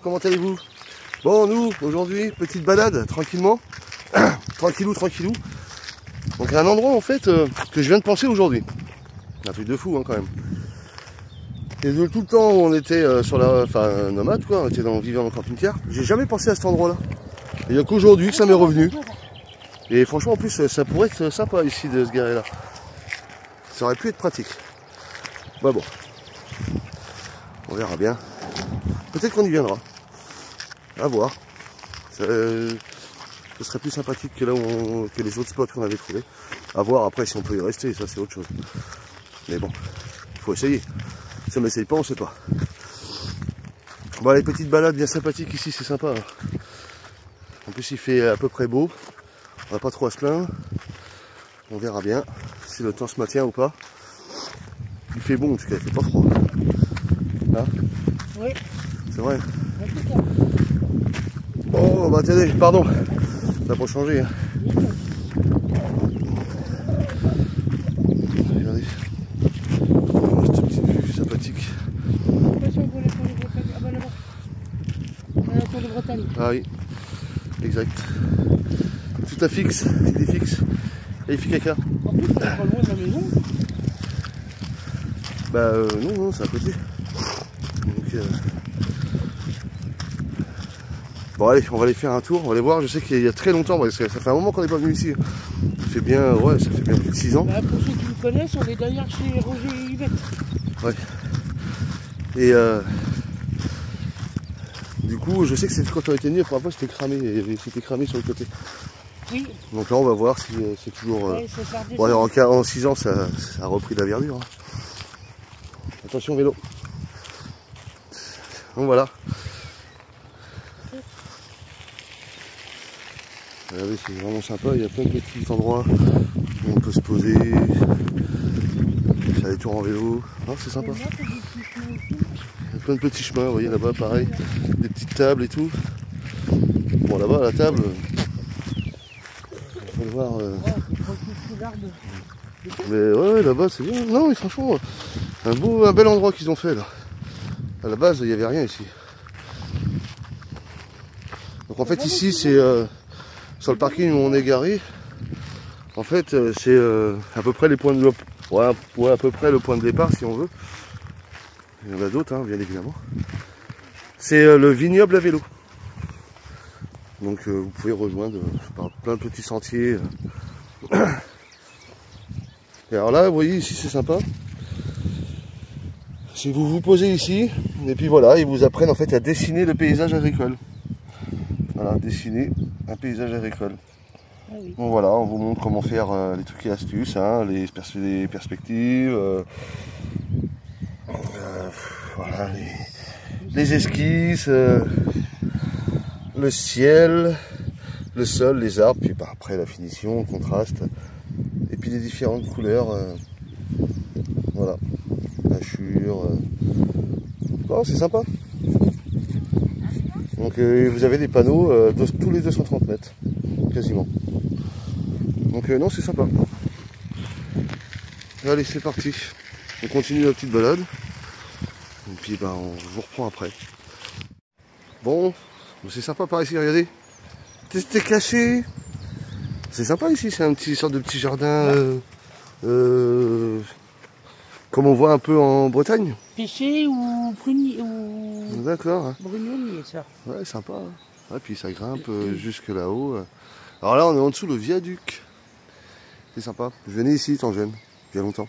comment allez-vous? Bon, nous, aujourd'hui, petite balade, tranquillement. Tranquillou. Donc un endroit en fait que je viens de penser aujourd'hui. Un truc de fou hein, quand même. Et de tout le temps où on était sur la... Enfin nomade quoi, on était vivant dans le camping-car, j'ai jamais pensé à cet endroit-là. Et il n'y a qu'aujourd'hui que ça m'est revenu. Et franchement en plus ça pourrait être sympa ici de se garer là. Ça aurait pu être pratique. Bah bon. On verra bien. Peut-être qu'on y viendra. À voir. Ce serait plus sympathique que là où que les autres spots qu'on avait trouvés. À voir après si on peut y rester, ça c'est autre chose. Mais bon, il faut essayer. Si on n'essaye pas, on sait pas. Bon, les petites balades bien sympathiques ici, c'est sympa. En plus, il fait à peu près beau. On n'a pas trop à se plaindre. On verra bien si le temps se maintient ou pas. Il fait bon en tout cas, il fait pas froid. Hein? Oui. C'est vrai. Oh, bah attendez, pardon. Ça n'a pas changé. Hein. Regardez. Oh, cette petite vue sympathique. Ah oui, exact. Tout à fixe, il est fixe. Et il fait caca. En plus, on est pas loin de la maison. Bah non, c'est à côté. Donc, bon allez, on va aller faire un tour, on va aller voir. Je sais qu'il y a très longtemps, parce que ça fait un moment qu'on n'est pas venu ici. Ça fait bien, ouais, ça fait bien plus de 6 ans. Bah, pour ceux qui me connaissent, on est derrière chez Roger et Yvette. Ouais. Et du coup, je sais que c'était quand on était venu, la première fois c'était cramé sur le côté. Oui. Donc là, on va voir si c'est toujours... Ouais, bon, en 6 ans, ça a repris de la verdure. Hein. Attention vélo. Donc voilà. Regardez, c'est vraiment sympa, il y a plein de petits endroits où on peut se poser, faire des tours en vélo. Non, c'est sympa. Il y a plein de petits chemins, vous voyez là-bas pareil, des petites tables et tout. Bon là-bas la table, on peut le voir. Mais ouais, là-bas c'est bien. Non mais franchement, un bel endroit qu'ils ont fait là. À la base il n'y avait rien ici. Donc en fait ici c'est sur le parking où on est garé. En fait c'est à peu près les points de ouais, à peu près le point de départ si on veut. Il y en a d'autres hein, bien évidemment. C'est le vignoble à vélo. Donc vous pouvez rejoindre par plein de petits sentiers. Et alors là, vous voyez ici c'est sympa. Si vous vous posez ici, et puis voilà, ils vous apprennent en fait à dessiner le paysage agricole. Voilà, dessiner un paysage agricole. Ah oui. Donc voilà, on vous montre comment faire les trucs et astuces, hein, les perspectives, voilà, les esquisses, le ciel, le sol, les arbres, puis bah, après la finition, le contraste, et puis les différentes couleurs, voilà, hachures, oh, c'est sympa. Donc vous avez des panneaux tous les 230 mètres, quasiment. Donc non, c'est sympa. Allez, c'est parti. On continue la petite balade. Et puis bah, on vous reprend après. Bon, c'est sympa par ici, regardez. T'es caché. C'est sympa ici, c'est un petit sorte de petit jardin comme on voit un peu en Bretagne. Pêcher ou prunier ou... D'accord. Hein. Brugnonnier, ça. Ouais, sympa. Hein. Ouais, puis ça grimpe jusque là-haut. Alors là, on est en dessous le viaduc. C'est sympa. Je venais ici, étant jeune, il y a longtemps.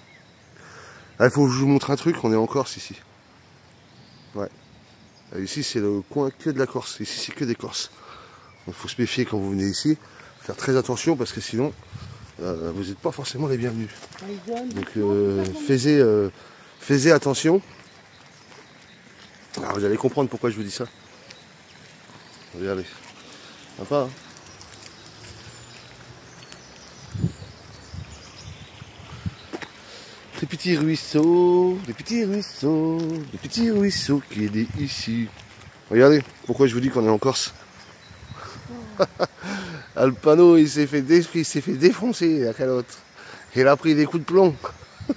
Il faut que je vous montre un truc, on est en Corse ici. Ouais. Ici, c'est le coin que de la Corse. Ici, c'est que des Corses. Donc, il faut se méfier quand vous venez ici. Faire très attention parce que sinon, vous n'êtes pas forcément les bienvenus. Donc, faisez attention. Alors, vous allez comprendre pourquoi je vous dis ça. Regardez. Sympa, hein? Des petits ruisseaux, des petits ruisseaux, des petits ruisseaux qui est ici. Regardez, pourquoi je vous dis qu'on est en Corse. Ah, le panneau, il s'est fait défoncer, la calotte. Il a pris des coups de plomb.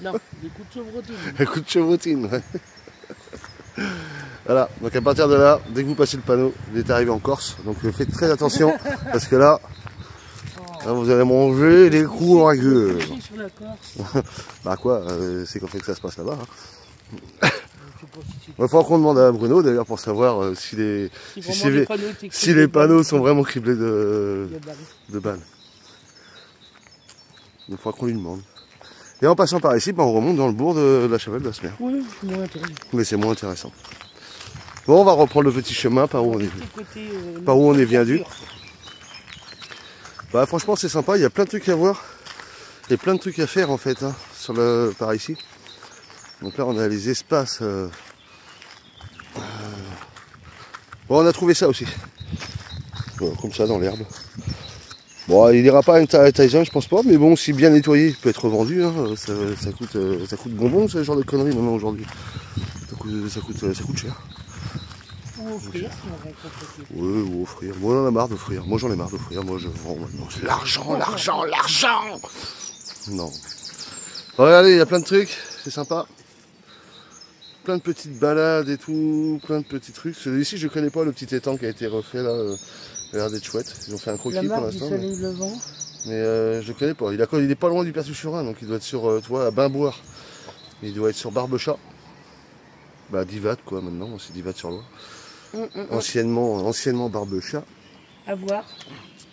Non, des coups de chevrotine. Des coups de chevrotine, ouais. Voilà, donc à partir de là, dès que vous passez le panneau, vous êtes arrivé en Corse. Donc faites très attention, parce que là, vous allez manger des coups en gueule. Sur la Corse. Bah quoi, c'est comme ça que ça se passe là-bas. Hein. Il va falloir qu'on demande à Bruno d'ailleurs pour savoir si les panneaux sont vraiment criblés de balles. Il faudra qu'on lui demande. Et en passant par ici, on remonte dans le bourg de la Chavelle d'Asmer. Oui, c'est moins intéressant. Mais c'est moins intéressant. Bon, on va reprendre le petit chemin par où on est venu. Bah franchement c'est sympa, il y a plein de trucs à voir. Il y a plein de trucs à faire en fait hein, par ici. Donc là on a les espaces. Bon on a trouvé ça aussi. Comme ça dans l'herbe. Bon il n'ira pas à une Tyson je pense pas, mais bon si bien nettoyé il peut être revendu. Hein. Ça coûte bonbon ce genre de conneries maintenant aujourd'hui. Ça coûte cher. Ou offrir, si on va oui, ou offrir. Moi j'en ai marre d'offrir. Moi j'en ai marre d'offrir. Moi je vends maintenant. L'argent. Non. Bon, regardez, il y a plein de trucs. C'est sympa. Plein de petites balades et tout. Plein de petits trucs. Celui-ci je connais pas, le petit étang qui a été refait là. Il a l'air d'être chouette. Ils ont fait un croquis pour l'instant. Mais je connais pas. Il est pas loin du Pertuis-sur-Rhin. Donc il doit être sur, tu vois, à Bain-Boire. Il doit être sur Barbechat. Bah Divat quoi maintenant. C'est Divat-sur-Loire. Anciennement Barbechat. À voir.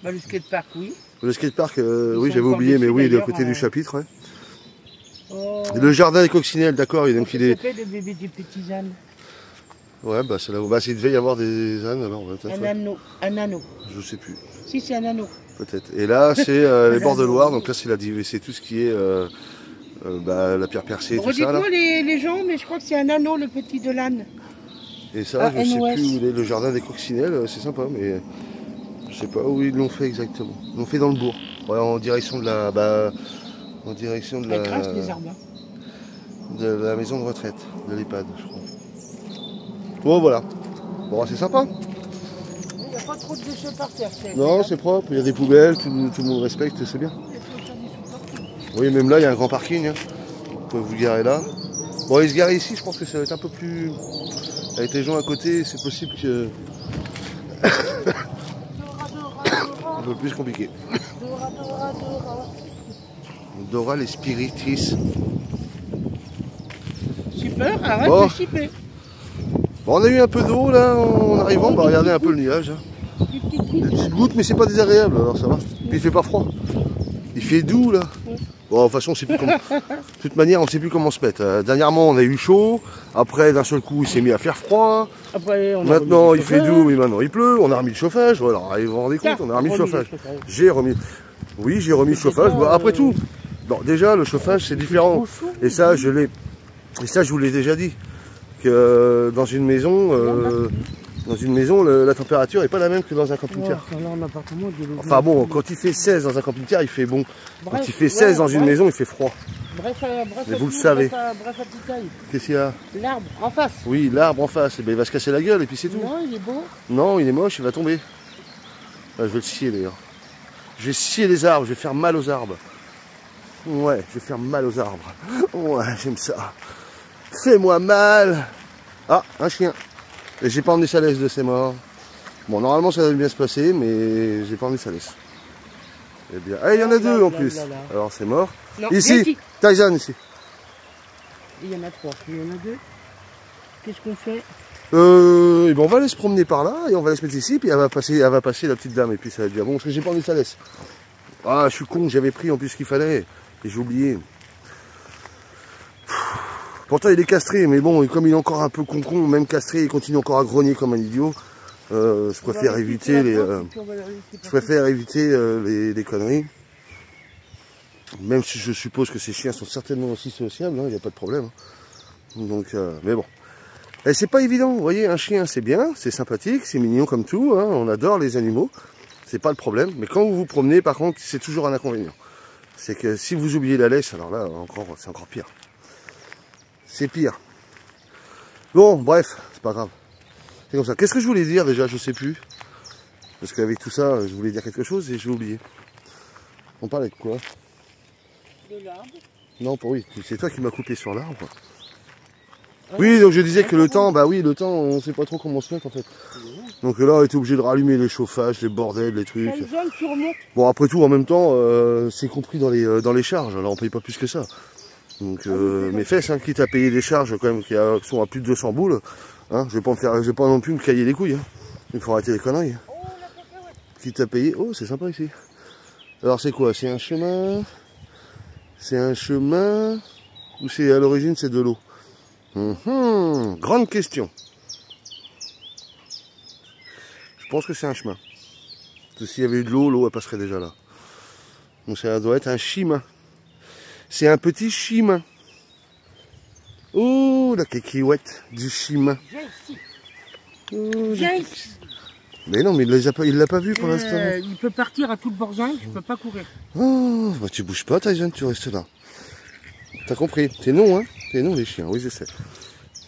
Bah, le skatepark, oui. Le skatepark, oui, j'avais oublié, mais oui, il est à côté du chapitre. Ouais. Oh. Le jardin des coccinelles, d'accord. Donc il est. Le bébé des petits ânes. Ouais, bah c'est là où. Bah, il devait y avoir des ânes alors. Un anneau. Je sais plus. Si, c'est un anneau. Peut-être. Et là, c'est les bords de Loire. Donc là, c'est tout ce qui est la pierre percée et tout ça. Redites-moi les gens, mais je crois que c'est un anneau, le petit de l'âne. Et ça, je sais plus où il est. Le jardin des coccinelles, c'est sympa, mais je sais pas où ils l'ont fait exactement. Ils l'ont fait dans le bourg, ouais, en direction de la, de la maison de retraite, de l'EHPAD, je crois. Bon, voilà. Bon, c'est sympa. Il n'y a pas trop de déchets par terre. Non, c'est propre. Il y a des poubelles, tout le monde respecte, c'est bien. Oui, même là, il y a un grand parking. Hein. Vous pouvez vous garer là. Bon, il se gare ici, je pense que ça va être un peu plus. Avec les gens à côté, c'est possible que. un peu plus compliqué. Dora les spiritrices. Super, arrête de chipper. Bon, on a eu un peu d'eau là en arrivant, bah regardez un peu le nuage. Hein. Des petites gouttes, mais c'est pas désagréable, alors ça va. Puis il fait pas froid. Il fait doux là. Bon, de toute façon, on sait plus comment. De toute manière, on sait plus comment se mettre. Dernièrement, on a eu chaud. Après, d'un seul coup, il s'est mis à faire froid. Après, maintenant, il fait doux, mais maintenant il pleut. On a remis le chauffage. Voilà, vous vous rendez compte, on a remis le chauffage. J'ai remis. Oui, j'ai remis le chauffage. Bon, après tout. Bon, déjà, le chauffage, c'est différent. Et ça, je vous l'ai déjà dit. Que dans une maison, la température n'est pas la même que dans un camping-car. Enfin bon, quand il fait 16 dans un camping-car, il fait bon. Quand il fait 16 dans une maison, il fait froid. Mais vous le savez. Qu'est-ce qu'il y a? L'arbre en face. Oui, l'arbre en face. Et ben, il va se casser la gueule et puis c'est tout. Non, il est beau. Non, il est moche, il va tomber. Ah, je vais le scier d'ailleurs. Je vais scier les arbres, je vais faire mal aux arbres. Ouais, je vais faire mal aux arbres. Ouais, j'aime ça. Fais-moi mal. Ah, un chien. Et j'ai pas emmené sa laisse de ses morts. Bon, normalement ça devait bien se passer, mais j'ai pas emmené sa laisse. Eh bien, il y en a deux en plus. Alors c'est mort. Non, ici, Tyson ici. Il y en a trois. Il y en a deux. Qu'est-ce qu'on fait? Et ben on va aller se promener par là et on va la se mettre ici, puis elle va passer la petite dame et puis ça va être bien bon parce que j'ai pas emmené sa laisse. Ah, je suis con, j'avais pris en plus ce qu'il fallait et j'ai oublié. Pourtant il est castré, mais bon, comme il est encore un peu con, même castré, il continue encore à grogner comme un idiot. Je préfère éviter les conneries. Même si je suppose que ces chiens sont certainement aussi sociables, il n'y a pas de problème. Donc, mais bon. Et c'est pas évident, vous voyez, un chien c'est bien, c'est sympathique, c'est mignon comme tout, hein, on adore les animaux, c'est pas le problème. Mais quand vous vous promenez, par contre, c'est toujours un inconvénient. C'est que si vous oubliez la laisse, alors là, c'est encore pire. C'est pire. Bon, bref, c'est pas grave. C'est comme ça. Qu'est-ce que je voulais dire déjà? Je sais plus. Parce qu'avec tout ça, je voulais dire quelque chose et j'ai oublié. On parlait de quoi? De l'arbre. Non, oui, c'est toi qui m'as coupé sur l'arbre. Oui, donc je disais que le temps, bah oui, le temps, on sait pas trop comment se mettre en fait. Donc là, on était obligé de rallumer les chauffages, les bordels, les trucs. Quelle zone tu remontes? Bon, après tout, en même temps, c'est compris dans les charges. Alors on paye pas plus que ça. Donc mes fesses, hein, quitte à payer des charges quand même qui sont à plus de 200 boules, hein, je vais pas non plus me cailler les couilles. Hein. Il faut arrêter les conneries. Oh, la cacahuète. Quitte à payer. Oh, c'est sympa ici. Alors c'est quoi? C'est un chemin? C'est un chemin? Ou c'est à l'origine c'est de l'eau? Grande question. Je pense que c'est un chemin. Parce que s'il y avait eu de l'eau, l'eau elle passerait déjà là. Donc ça doit être un chemin. C'est un petit chemin. Oh, la cacahuète du chemin. Viens ici. Oh, Viens ici. mais non, mais il l'a pas vu pour l'instant. Il peut partir à tout le borzingue, je peux pas courir. Oh, bah tu bouges pas, Tyson, tu restes là. T'as compris? C'est non, hein? C'est non les chiens, oui je sais.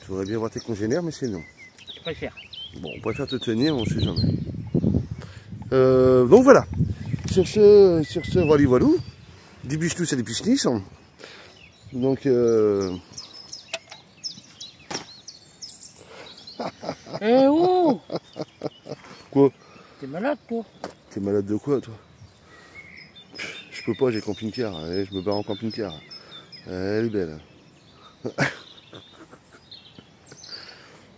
Je voudrais bien voir tes congénères, mais c'est non. Je préfère. Bon, on préfère te tenir, on sait jamais. Donc voilà. Sur ce, voilà. Des bichous, c'est des pichnis. Donc, Eh oh! Quoi? T'es malade, toi? T'es malade de quoi, toi? Je peux pas, j'ai camping-car. Allez, je me barre en camping-car. Elle est belle.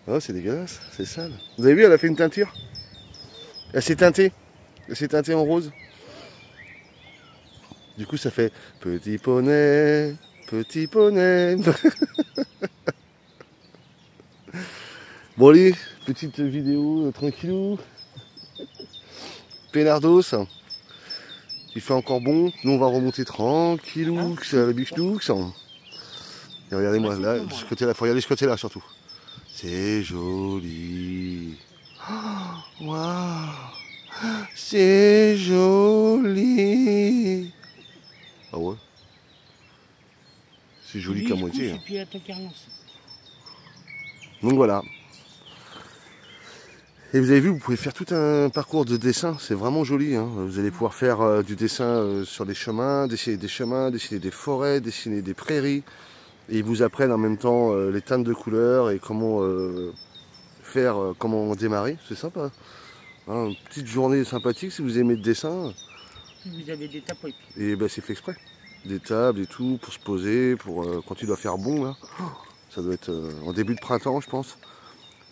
Oh, c'est dégueulasse, c'est sale. Vous avez vu, elle a fait une teinture. Elle s'est teintée. Elle s'est teintée en rose. Du coup, ça fait petit poney, petit poney. Bon, allez, petite vidéo tranquillou. Pénardos. Il fait encore bon. Nous, on va remonter tranquillou. C'est la bichenoux. Et regardez-moi, là, de ce côté-là. Faut regarder ce côté-là, surtout. C'est joli. Oh, waouh. C'est joli. Ah ouais. C'est joli qu'à moitié. Hein. Donc voilà. Et vous avez vu, vous pouvez faire tout un parcours de dessin. C'est vraiment joli. Hein. Vous allez pouvoir faire du dessin sur des chemins, dessiner des forêts, dessiner des prairies. Et ils vous apprennent en même temps les teintes de couleurs et comment comment démarrer. C'est sympa. Hein, une petite journée sympathique si vous aimez le dessin. Vous avez des tables. Et ben c'est fait exprès. Des tables et tout pour se poser, pour quand il doit faire bon là. Ça doit être en début de printemps, je pense.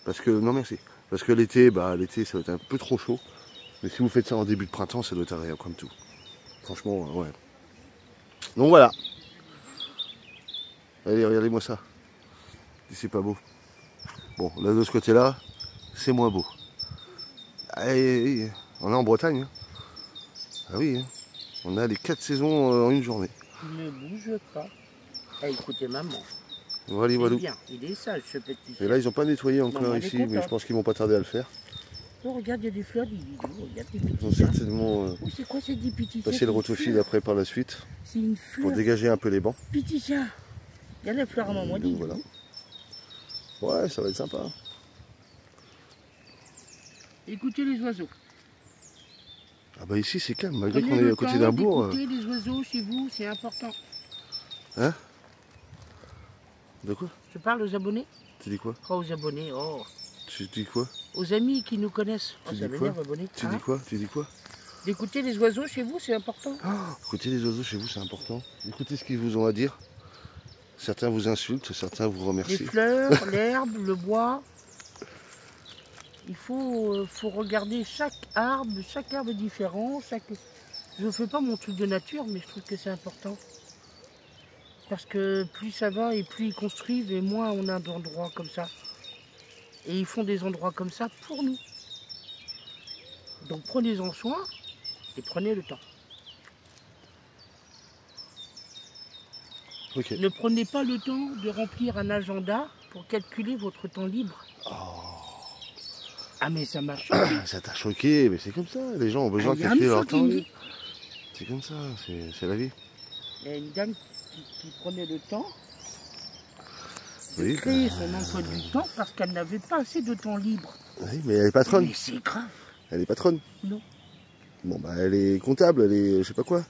Parce que non merci. Parce que l'été, l'été ça va être un peu trop chaud. Mais si vous faites ça en début de printemps, ça doit être agréable comme tout. Franchement, ouais. Donc voilà. Allez, regardez-moi ça. C'est pas beau. Bon, là de ce côté-là, c'est moins beau. Allez, on est en Bretagne. Hein. Ah oui, hein. On a les 4 saisons en une journée. Ne bouge pas. Ah, écoutez maman. Voilà, Il voilà. est bien, il est sage ce petit. Et là, ils n'ont pas nettoyé encore Maman, ici, mais je pense qu'ils vont pas tarder à le faire. Oh, regarde, il y a des fleurs, regarde des petits. Ils vont certainement Oh, c'est quoi ces petits passer le rotofil après par la suite. C'est une fleur. Pour dégager un peu les bancs. Petit chat. Il y a la fleur à maman. Donc voilà. Ouais, ça va être sympa. Écoutez les oiseaux. Ah bah ici c'est calme, malgré qu'on est à côté d'un bourg. Écoutez les oiseaux chez vous, c'est important. Hein? De quoi? Je parle aux abonnés? Tu dis quoi? Oh, aux abonnés, oh. Tu dis quoi? Aux amis qui nous connaissent. Tu ça dis quoi? Abonnés. Tu dis quoi? Tu dis quoi? D'écouter les oiseaux chez vous, c'est important. Oh, écoutez les oiseaux chez vous, c'est important. Écoutez ce qu'ils vous ont à dire. Certains vous insultent, certains vous remercient. Les fleurs, l'herbe, le bois. Il faut regarder chaque arbre est différent. Je ne fais pas mon truc de nature, mais je trouve que c'est important. Parce que plus ça va et plus ils construisent et moins on a d'endroits comme ça. Et ils font des endroits comme ça pour nous. Donc prenez-en soin et prenez le temps. Okay. Ne prenez pas le temps de remplir un agenda pour calculer votre temps libre. Oh. Ah mais ça m'a choqué. Ça t'a choqué, mais c'est comme ça. Les gens ont besoin de calculer leur temps libre. C'est comme ça, c'est la vie. Il y a une dame qui prenait le temps de créer son emploi du temps parce qu'elle n'avait pas assez de temps libre. Oui, mais elle est patronne. Mais c'est grave. Elle est patronne. Non. Bon, bah elle est comptable, elle est je sais pas quoi.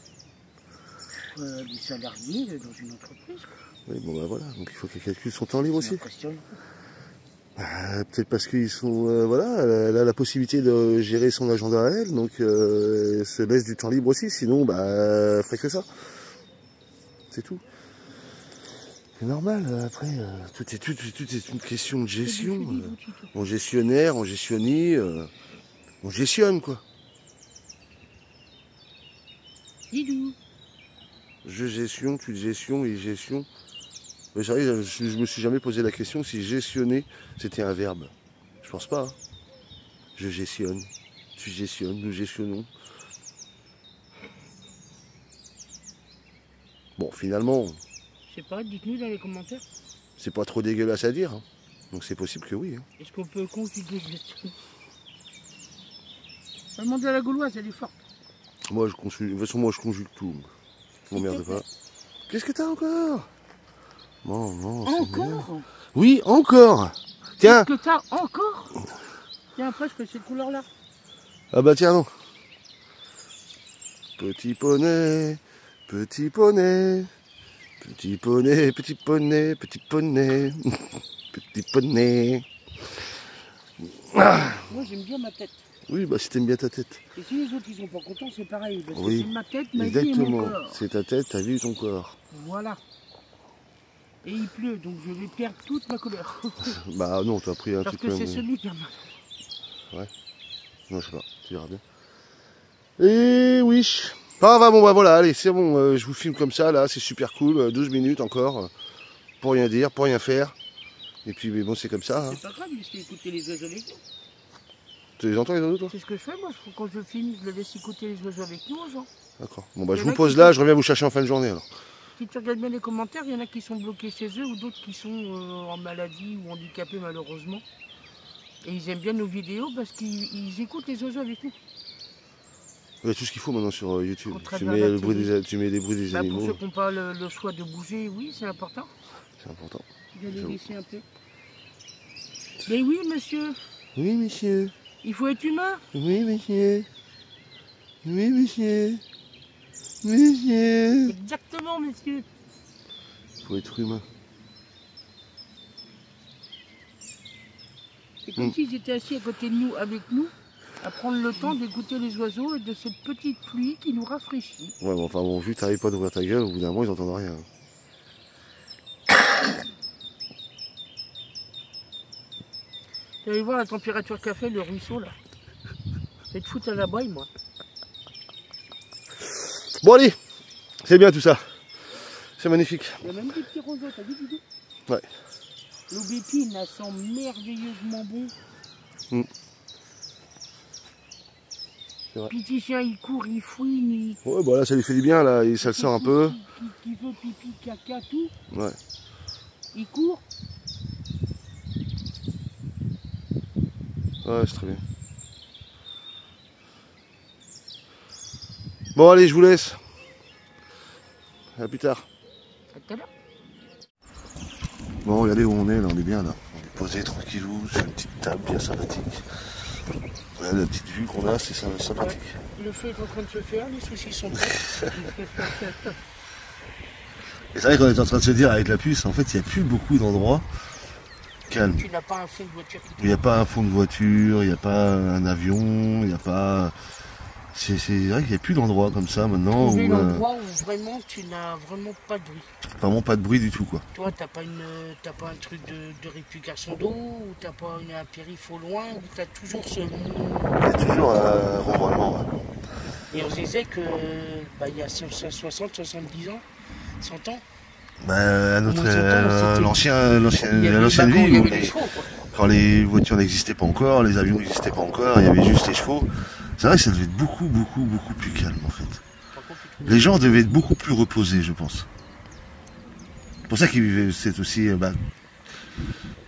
des salariés dans une entreprise. Oui, bon bah voilà, donc il faut qu'elle calcule son temps libre aussi. Impressionnant. Peut-être parce qu'ils sont, voilà, elle a la possibilité de gérer son agenda à elle, donc elle se laisse du temps libre aussi, sinon bah elle ferait que ça. C'est tout. C'est normal, après, tout est une question de gestion. On gestionnaire, on gestionnie, on gestionne quoi. Didou. Je gestion, tu gestion, il gestion. Mais j'arrive, je me suis jamais posé la question si gestionner c'était un verbe. Je pense pas. Hein. Je gestionne, tu gestionnes, nous gestionnons. Bon, finalement, Je sais pas, dites-nous dans les commentaires. c'est pas trop dégueulasse à dire. Hein. Donc c'est possible que oui. Hein. Est-ce qu'on peut conjuguer gestion? Demande à la gauloise, elle est forte. Moi, de toute façon, moi, je conjugue tout. Je m'emmerde pas. Qu'est-ce que t'as encore? Non, non. Encore? Oui, encore. Tiens. Qu'est-ce que t'as encore? Tiens, après, je fais cette couleur-là. Ah bah tiens, non. Petit poney, petit poney. Petit poney, petit poney, petit poney. Petit poney. Ah. Moi, j'aime bien ma tête. Oui, bah si t'aimes bien ta tête. Et si les autres ils sont pas contents, c'est pareil. Parce Oui, que c'est ma tête, ma vie et mon corps. C'est ta tête, ta vie et ton corps. Voilà. Et il pleut, donc je vais perdre toute ma couleur. Bah non, tu as pris un parce petit peu. Parce que c'est celui qui a mal. Ouais. Non, je sais pas, tu verras bien. Et oui. Ah bah bon, bah voilà, allez, c'est bon, je vous filme comme ça, là, c'est super cool. 12 minutes encore, pour rien dire, pour rien faire. Et puis, mais bon, c'est comme ça. Hein. C'est pas grave, mais c'est écouter les oiseaux avec nous. Tu les entends les oiseaux, toi? C'est ce que je fais, moi, quand je filme, je le laisse écouter les oiseaux avec nous aux gens. D'accord. Bon, bah je vous pose là, je reviens vous chercher en fin de journée, alors. Si tu regardes bien les commentaires, il y en a qui sont bloqués chez eux ou d'autres qui sont en maladie ou handicapés malheureusement. Et ils aiment bien nos vidéos parce qu'ils écoutent les oiseaux avec nous. Il y a tout ce qu'il faut maintenant sur YouTube. Tu mets, tu mets les bruits des animaux. Pour ceux qui n'ont pas le choix de bouger, oui, c'est important. C'est important. Je vais les laisser un peu. Mais oui, monsieur. Oui, monsieur. Il faut être humain. Oui, monsieur. Oui, monsieur. Monsieur. Exactement, monsieur. Il faut être humain. C'est comme s'ils étaient assis à côté de nous, avec nous, à prendre le temps d'écouter les oiseaux et de cette petite pluie qui nous rafraîchit. Ouais, bon, enfin bon, vu que t'arrives pas d'ouvrir ta gueule, au bout d'un moment, ils n'entendent rien. Vous allez voir la température qu'a fait le ruisseau, là. Je vais te foutre à la braille, moi. Bon, allez, c'est bien tout ça. C'est magnifique. Il y a même des petits roseaux, t'as vu, Didou? Ouais. L'aubépine, elle sent merveilleusement bon. Mm. Piticien, il court, il fouine, il... Ouais, bah là, ça lui fait du bien, là, ça le sort un peu. Qui veut pipi, caca, tout. Ouais. Il court. Ouais, c'est très bien. Bon, allez, je vous laisse. À plus tard. À tout à l'heure. Bon, regardez où on est, là, on est bien, là. On est posé tranquillou, sur une petite table bien sympathique. Ouais, la petite vue qu'on a, c'est sympathique. Ouais. Le feu est en train de se faire, les soucis sont prêts. Et c'est vrai qu'on est en train de se dire, avec la puce, en fait, il n'y a plus beaucoup d'endroits calmes. Tu n'as pas un fond de voiture. Il n'y a pas un fond de voiture, il n'y a pas un avion, il n'y a pas... C'est vrai qu'il n'y a plus d'endroits comme ça maintenant. Trouver l'endroit où vraiment tu n'as vraiment pas de bruit. Vraiment pas de bruit du tout, quoi. Toi, t'as pas un truc de réplication d'eau, ou t'as pas un périph' au loin, ou t'as toujours ce... Il y a toujours un ronronnement. Ouais. Et on se disait que il y a 60, 70 ans, 100 ans. Bah, l'ancienne vie, quand les voitures n'existaient pas encore, les avions n'existaient pas encore, il y avait juste les chevaux. C'est vrai que ça devait être beaucoup plus calme en fait. Les gens devaient être beaucoup plus reposés, je pense. C'est pour ça qu'ils vivaient, c'est aussi, je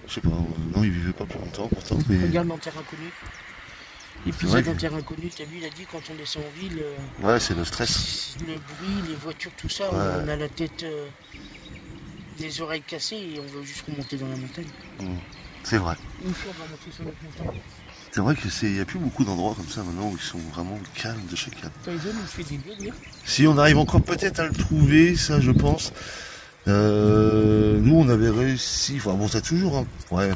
sais pas, non ils vivaient pas plus longtemps pourtant. Mais... Regarde dans Terre Inconnue. L'épisode dans Terre Inconnue, t'as vu, il a dit quand on descend en ville. Ouais, c'est le stress. Le bruit, les voitures, tout ça, ouais. On a la tête, les oreilles cassées et on veut juste remonter dans la montagne. C'est vrai. Une fois on va monter sur notre montagne. C'est vrai qu'il n'y a plus beaucoup d'endroits comme ça maintenant où ils sont vraiment calmes de chez calme. T'as les zones où il fait des délires. Si on arrive encore peut-être à le trouver, ça je pense. Nous on avait réussi, enfin bon ça toujours, hein. Ouais,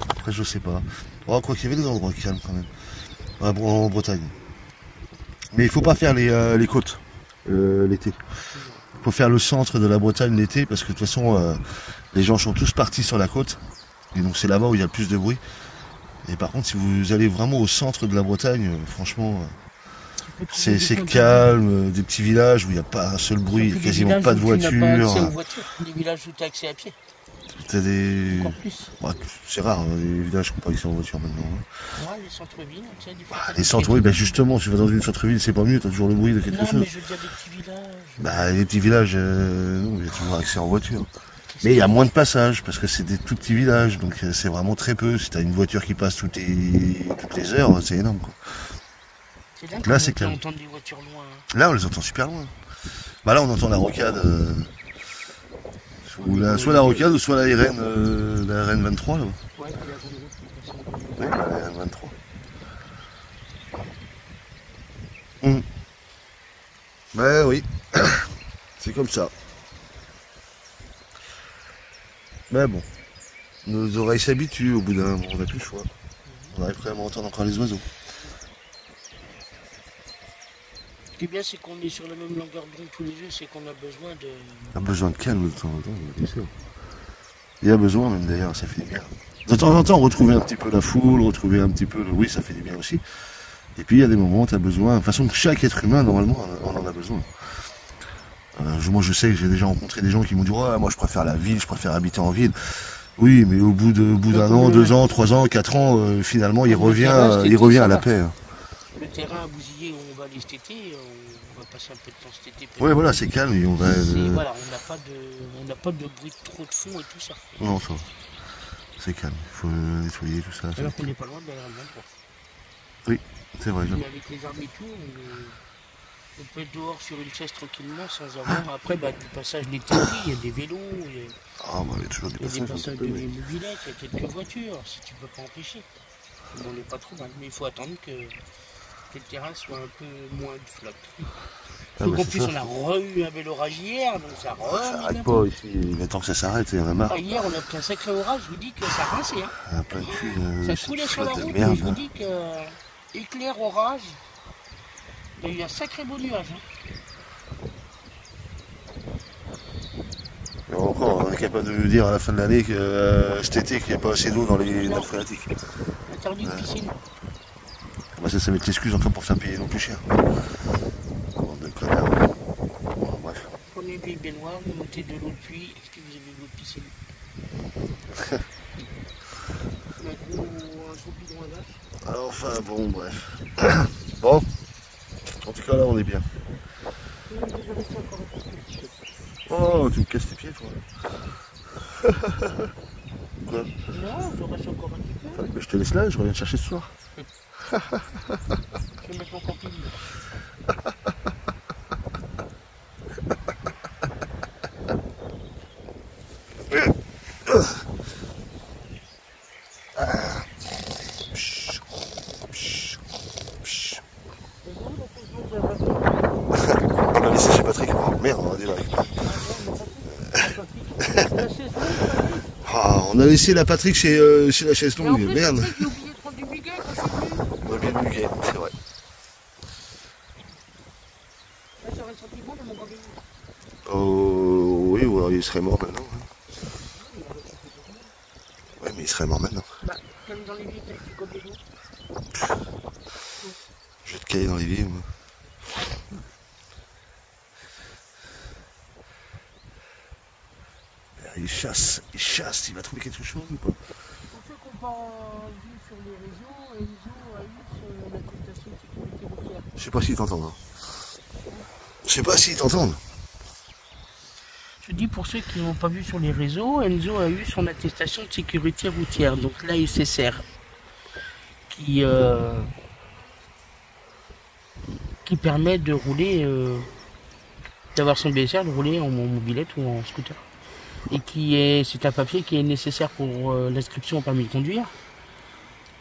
après je sais pas. Oh, quoi qu'il y avait des endroits calmes quand même. Ah, bon, en Bretagne. Mais il faut pas faire les côtes l'été. Il faut faire le centre de la Bretagne l'été parce que de toute façon les gens sont tous partis sur la côte. Et donc c'est là-bas où il y a le plus de bruit. Et par contre si vous allez vraiment au centre de la Bretagne, franchement c'est calme, des petits villages où il n'y a pas un seul bruit, quasiment pas de voiture. Des villages où tu as accès à pied. T'as des... Encore plus. Ouais, c'est rare, hein, les villages qui n'ont pas accès en voiture maintenant. Hein. Ouais, les centres-villes, tu sais, des fois. Les centres-villes, bah justement, si tu vas dans une centre-ville, c'est pas mieux, t'as toujours le bruit de quelque chose. Non, mais je veux dire des petits villages. Bah, les petits villages, non, il y a toujours accès en voiture. Mais il y a moins de passages, parce que c'est des tout petits villages, donc c'est vraiment très peu. Si t'as une voiture qui passe toutes les heures, c'est énorme, quoi. C'est là, là c'est clair. On entend des voitures loin. Hein. Là, on les entend super loin. Bah là, on entend la rocade. Soit la rocade, ou soit la RN 23, là. Ouais, la RN 23. Ouais, oui. C'est comme ça. Mais bon. Nos oreilles s'habituent au bout d'un moment, on n'a plus le choix. On arrive quand même à entendre encore les oiseaux. Ce qui est bien, c'est qu'on est sur la même longueur d'onde tous les deux, c'est qu'on a besoin de... On a besoin de calme de temps en temps, bien sûr. Il y a besoin même d'ailleurs, ça fait du bien. De temps en temps, retrouver un petit peu la foule, retrouver un petit peu le... Oui, ça fait du bien aussi. Et puis il y a des moments où tu as besoin... De toute façon, chaque être humain, normalement, on en a besoin. Moi, je sais que j'ai déjà rencontré des gens qui m'ont dit ouais, moi, je préfère la ville, je préfère habiter en ville. Oui, mais au bout d'un an, 2 ans, 3 ans, 4 ans, finalement, il revient à la paix. Le terrain à bousiller où on va aller cet été, on va passer un peu de temps cet été. Oui, voilà, c'est calme et on va... Voilà, on n'a pas de bruit trop de fond et tout ça. Non, ça c'est calme, il faut nettoyer tout ça. Alors qu'on n'est pas loin de la RN23. Oui, c'est vrai. Mais avec les arbres et tout, on peut être dehors sur une chaise tranquillement sans avoir... Après, du passage des tapis, il y a des vélos, il y a toujours des passages de mobilettes, il y a quelques voitures, si tu peux pas empêcher. On n'est pas trop mal, mais il faut attendre que le terrain soit un peu moins de flotte. En plus, on a eu un bel orage hier, donc ça arrête pas ici, il est temps que ça s'arrête, il y en a marre. Hier, on a pris un sacré orage, je vous dis que ça rinçait. Hein. Plein de cul, ça coulait sur la route, mais je vous dis que éclair, orage, il y a eu un sacré beau nuage. Hein. Et encore, on est capable de nous dire à la fin de l'année que cet été, qu'il n'y a pas assez d'eau dans les nappes phréatiques. Interdit de piscine. Ça va être l'excuse encore pour faire payer non plus cher. Bande de connards. Bon, bref. Prenez une vieille baignoire, vous mettez de l'eau de pluie, et puis vous avez de l'eau de piscine. Un gros bidon à vache. Enfin, bon, bref. Bon. En tout cas, là, on est bien. Oh, tu me casses tes pieds, toi. Quoi? Non, je reste encore un petit peu. Je te laisse là, je reviens te chercher ce soir. Je vais mettre mon camping. On a laissé chez Patrick. Oh merde, on a dit on a laissé la Patrick chez la chaise longue. Merde. J'ai oublié de prendre du muguet quand je suis venu. On a oublié le muguet, c'est vrai. Ça aurait senti bon dans mon camping. Oh oui, ou alors il serait mort maintenant. Ouais, mais il serait mort maintenant. Comme dans les vies, tu codes des jours. Je vais te caler dans les vies, moi. Il chasse, il va trouver quelque chose ou pas? Pour ceux qui n'ont pas vu sur les réseaux, Enzo a eu son attestation de sécurité routière. Je sais pas s'ils t'entendent. Hein. Je sais pas s'ils t'entendent. Je dis pour ceux qui n'ont pas vu sur les réseaux, Enzo a eu son attestation de sécurité routière, donc l'ASSR, qui permet de rouler, d'avoir son BSR, de rouler en mobilette ou en scooter. Et c'est un papier qui est nécessaire pour l'inscription au permis de conduire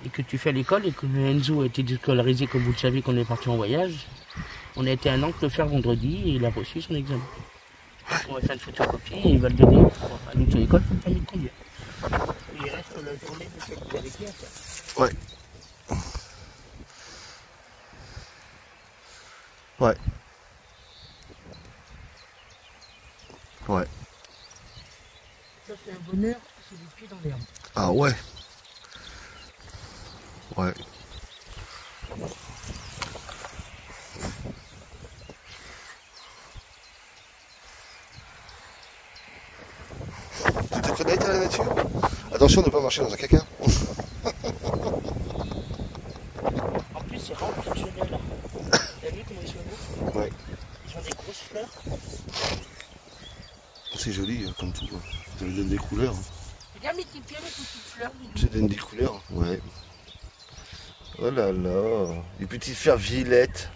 et que tu fais à l'école et que Enzo a été déscolarisé, comme vous le savez, qu'on est parti en voyage, on a été à Nantes le faire vendredi et il a reçu son examen. On va faire une photocopie et il va le donner à l'auto-école pour le permis de conduire. Et il reste la journée de cette avec lui à faire. Ouais. Ouais. Ouais. Ça c'est un bonheur, c'est des pieds dans l'herbe. Ah ouais. Ouais. Tu te connais à la nature? Attention de ne pas marcher dans un caca. En plus c'est rempli de chenilles là. T'as vu comment ils sont beaux? Ouais. Ils ont des grosses fleurs. C'est joli comme tout. Ça lui donne des couleurs. Regarde mes petits pieds, les petites fleurs. Ça donne des couleurs. Ouais. Oh là là. Les petites fleurs violettes.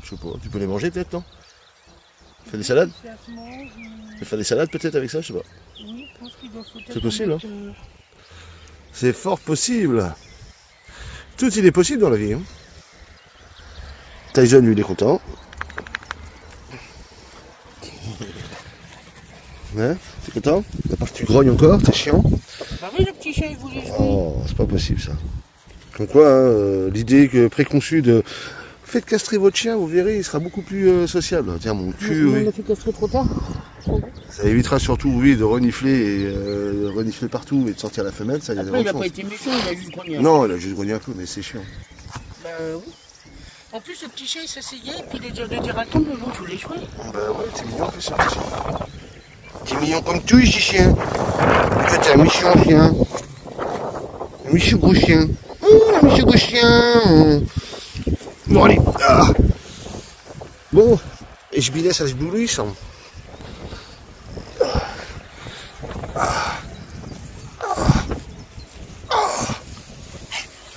Je sais pas, tu peux les manger peut-être, non? Tu fais des salades? Tu peux faire des salades peut-être avec ça, je sais pas. Oui, je pense qu'il doit faut C'est possible, hein? C'est fort possible. Tout il est possible dans la vie. Hein. Tyson, lui, il est content. Ouais, t'es content? À part que tu grognes encore, t'es chiant. Bah oui, le petit chat, il voulait jouer. Oh, c'est pas possible ça. Comme quoi, hein, l'idée préconçue de faites castrer votre chien, vous verrez, il sera beaucoup plus sociable. Tiens, mon cul, On oui. l'a fait castrer trop tard. Ça évitera surtout, oui, de renifler et de renifler partout et de sortir la femelle. Ça, Après, il n'a pas été méchant, il a juste grogné. Non, il a juste grogné un peu, mais c'est chiant. Bah oui. En plus, le petit chat, il s'asseyait, et puis il a dit attends, mais bon, je voulais jouer. Bah ouais, t'es mignon en plus, ce petit. T'es mignon comme tout, ici, chien. En fait, t'es un méchant chien. Un méchant gros chien. Un méchant gros chien. Bon, allez. Ah. Bon, et je laisse à ce boulot, ça.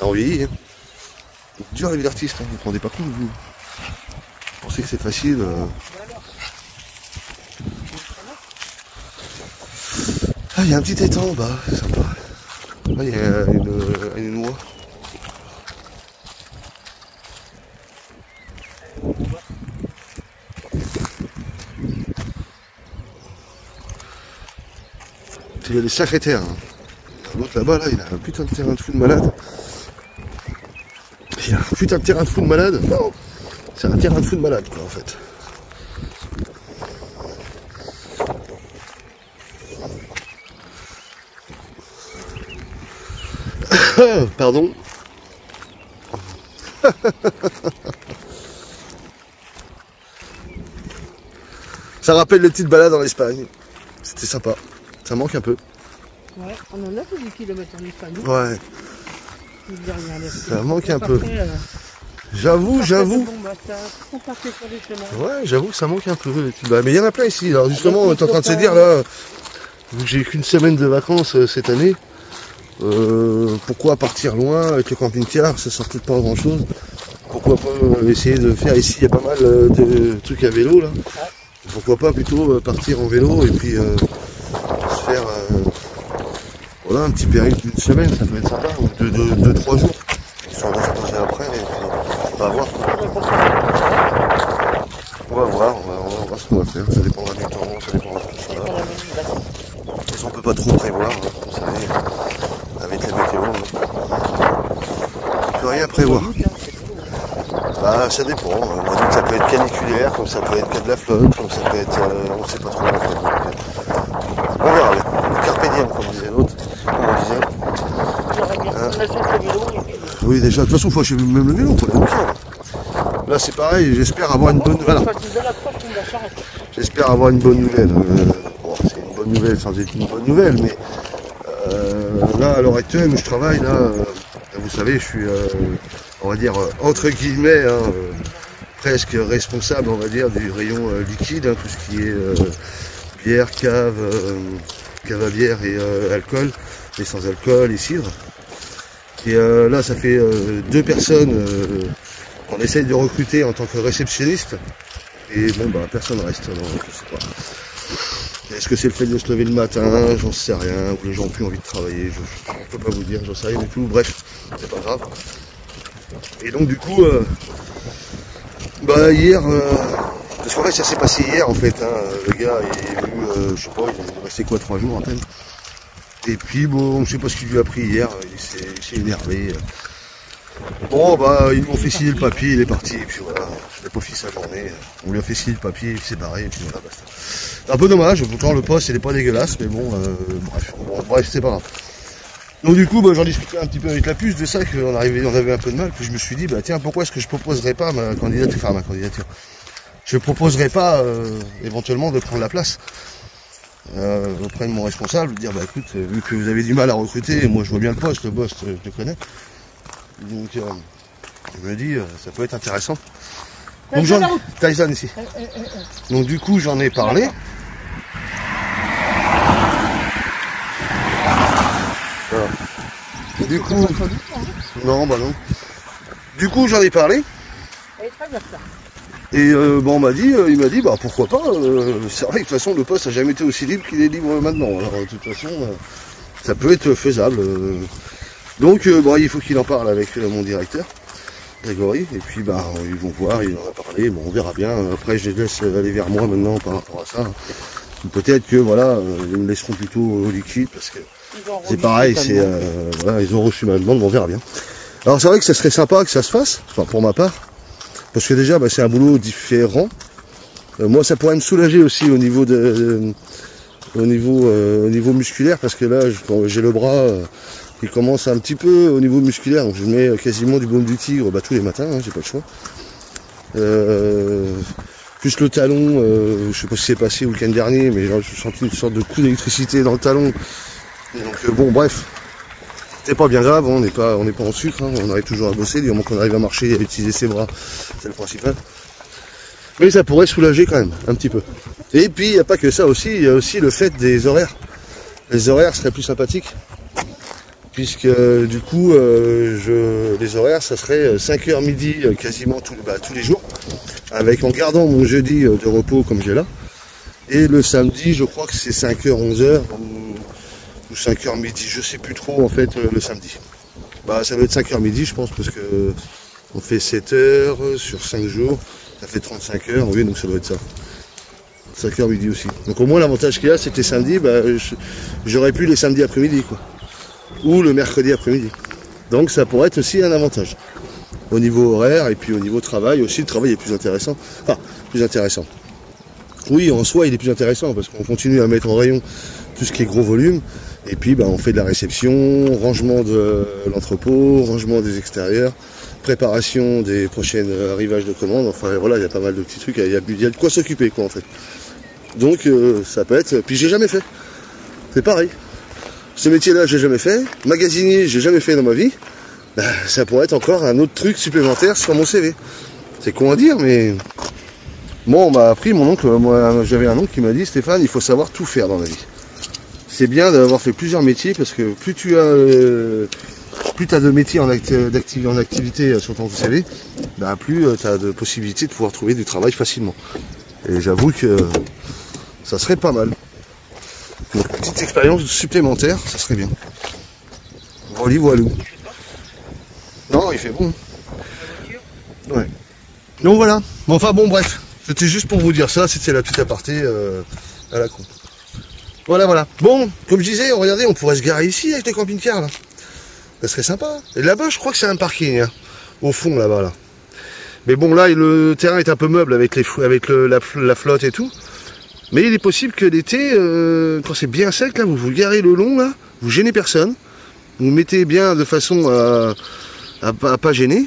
On vieillit, hein. C'est dur la vie d'artiste, hein. Vous ne vous rendez pas compte, vous. Vous pensez que c'est facile. Ah, il y a un petit étang en bas, c'est sympa. Là, il y a une noix. Il y a des sacrés terres. Hein. L'autre là-bas, là, il a un putain de terrain de fou de malade. Il a un putain de terrain de fou de malade. Non, c'est un terrain de fou de malade, quoi, en fait. Pardon. Ça rappelle les petites balades en Espagne. C'était sympa. Ça manque un peu. Ouais, on en a fait des kilomètres en Espagne. Ouais. Ça manque un peu. J'avoue. Ouais, j'avoue que ça manque un peu. Mais il y en a plein ici. Alors justement, on est en train de se dire là, vu que j'ai qu'une semaine de vacances cette année, pourquoi partir loin avec le camping-car, ça sort peut-être pas grand chose. Pourquoi pas essayer de faire ici, il y a pas mal de trucs à vélo là. Pourquoi pas plutôt partir en vélo et puis se faire voilà, un petit périple d'une semaine, ça peut être sympa, ou de 3 jours. Ils sont se poser après et puis on va voir. On va voir ce qu'on va faire, ça dépendra du temps, ça dépendra de tout ça. De toute façon on peut pas trop prévoir, hein, vous savez, avec la météo, on peut rien prévoir. Bah ça dépend, on va dire que ça peut être caniculaire, comme ça peut être que de la flotte, comme ça peut être, on ne sait pas trop en fait. On va voir, le carpe diem comme disait l'autre, oui déjà, de toute façon il faut acheter même le vélo, faut le pied. Là c'est pareil, j'espère avoir une bonne nouvelle. J'espère avoir une bonne nouvelle. Bon, c'est une bonne nouvelle sans être une bonne nouvelle, mais là à l'heure actuelle où je travaille, là, vous savez, je suis on va dire entre guillemets presque responsable, on va dire, du rayon liquide, hein, tout ce qui est bière, cave à bière et alcool, et sans alcool et cidre. Et là ça fait 2 personnes qu'on essaye de recruter en tant que réceptionniste. Et bon, bah, personne reste. Alors, je sais pas. Est-ce que c'est le fait de se lever le matin? J'en sais rien. Ou les gens ont plus envie de travailler? Je peux pas vous dire, j'en sais rien du tout. Bref, c'est pas grave. Et donc, du coup, bah, hier, parce qu'en fait, ça s'est passé hier, en fait. Hein. Le gars est venu, je sais pas, il est resté quoi, 3 jours à peine. Et puis, bon, je sais pas ce qu'il lui a pris hier. Il s'est énervé. Bon, bah, ils lui ont fait signer le papier, il est parti, et puis voilà, je n'ai pas fini sa journée, on lui a fait signer le papier, il s'est barré, et puis voilà, basta. C'est un peu dommage, pourtant le poste, il n'est pas dégueulasse, mais bon, bref, c'est pas grave. Donc du coup, bah, j'en discutais un petit peu avec la puce de ça, qu'on avait un peu de mal, puis je me suis dit, bah tiens, pourquoi est-ce que je proposerais pas ma candidature, je proposerais pas, éventuellement, de prendre la place auprès de mon responsable, de dire, bah écoute, vu que vous avez du mal à recruter, moi je vois bien le poste, je le connais. Donc je me dis ça peut être intéressant. Donc Tyson ici. Donc du coup j'en ai parlé. Voilà. Du coup. Non bah non. Du coup j'en ai parlé. Et bon il m'a dit bah pourquoi pas, c'est vrai que de toute façon le poste n'a jamais été aussi libre qu'il est libre maintenant. Alors de toute façon ça peut être faisable. Donc bon, il faut qu'il en parle avec mon directeur, Grégory, et puis bah ils vont voir, il en a parlé, bon on verra bien. Après je les laisse aller vers moi maintenant par rapport à ça. Peut-être que voilà, ils me laisseront plutôt au liquide parce que c'est pareil, c'est voilà, ils ont reçu ma demande, on verra bien. Alors c'est vrai que ça serait sympa que ça se fasse, enfin pour ma part, parce que déjà bah, c'est un boulot différent. Moi ça pourrait me soulager aussi au niveau au niveau musculaire, parce que là j'ai le bras qui commence un petit peu au niveau musculaire, donc je mets quasiment du baume du tigre tous les matins, hein, j'ai pas le choix. Plus le talon, je sais pas si c'est passé le week-end dernier, mais j'ai senti une sorte de coup d'électricité dans le talon. Et donc bon bref, c'est pas bien grave, on n'est pas en sucre, hein, on arrive toujours à bosser, du moment qu'on arrive à marcher et à utiliser ses bras, c'est le principal. Mais ça pourrait soulager quand même, un petit peu. Et puis il n'y a pas que ça aussi, il y a aussi le fait des horaires. Les horaires seraient plus sympathiques. Puisque du coup, les horaires, ça serait 5h midi quasiment tous les jours, en gardant mon jeudi de repos comme j'ai là. Et le samedi, je crois que c'est 5h, 11h, ou 5h midi, je sais plus trop en fait le samedi. Bah ça doit être 5h midi je pense, parce que on fait 7h sur 5 jours, ça fait 35 heures, oui donc ça doit être ça. 5h midi aussi. Donc au moins l'avantage qu'il y a, c'est que les samedis, bah, j'aurais pu les samedis après-midi quoi. Ou le mercredi après-midi. Donc ça pourrait être aussi un avantage. Au niveau horaire et puis au niveau travail aussi, le travail est plus intéressant. Enfin, plus intéressant. Oui, en soi, il est plus intéressant parce qu'on continue à mettre en rayon tout ce qui est gros volume. Et puis on fait de la réception, rangement de l'entrepôt, rangement des extérieurs, préparation des prochains arrivages de commandes. Enfin voilà, il y a pas mal de petits trucs, il y a de quoi s'occuper quoi en fait. Donc ça peut être. Puis j'ai jamais fait. C'est pareil. Ce métier-là, j'ai jamais fait. Magasinier, j'ai jamais fait dans ma vie. Ben, ça pourrait être encore un autre truc supplémentaire sur mon CV. C'est con à dire, mais moi, on m'a appris, mon oncle, moi, j'avais un oncle qui m'a dit, Stéphane, il faut savoir tout faire dans la vie. C'est bien d'avoir fait plusieurs métiers, parce que plus tu as de métiers en activité sur ton CV, ben, plus tu as de possibilités de pouvoir trouver du travail facilement. Et j'avoue que ça serait pas mal. Une petite expérience supplémentaire, ça serait bien. Voilà. Non, il fait bon. Ouais. Donc voilà. Bon, enfin bon, bref. C'était juste pour vous dire ça. C'était la petite aparté à la con. Voilà. Bon, comme je disais, regardez, on pourrait se garer ici avec les camping-cars là. Ça serait sympa. Et là-bas, je crois que c'est un parking, hein, au fond là-bas là. Mais bon, là, le terrain est un peu meuble avec la flotte et tout. Mais il est possible que l'été, quand c'est bien sec, là, vous vous garez le long, là, vous gênez personne. Vous mettez bien de façon à pas gêner.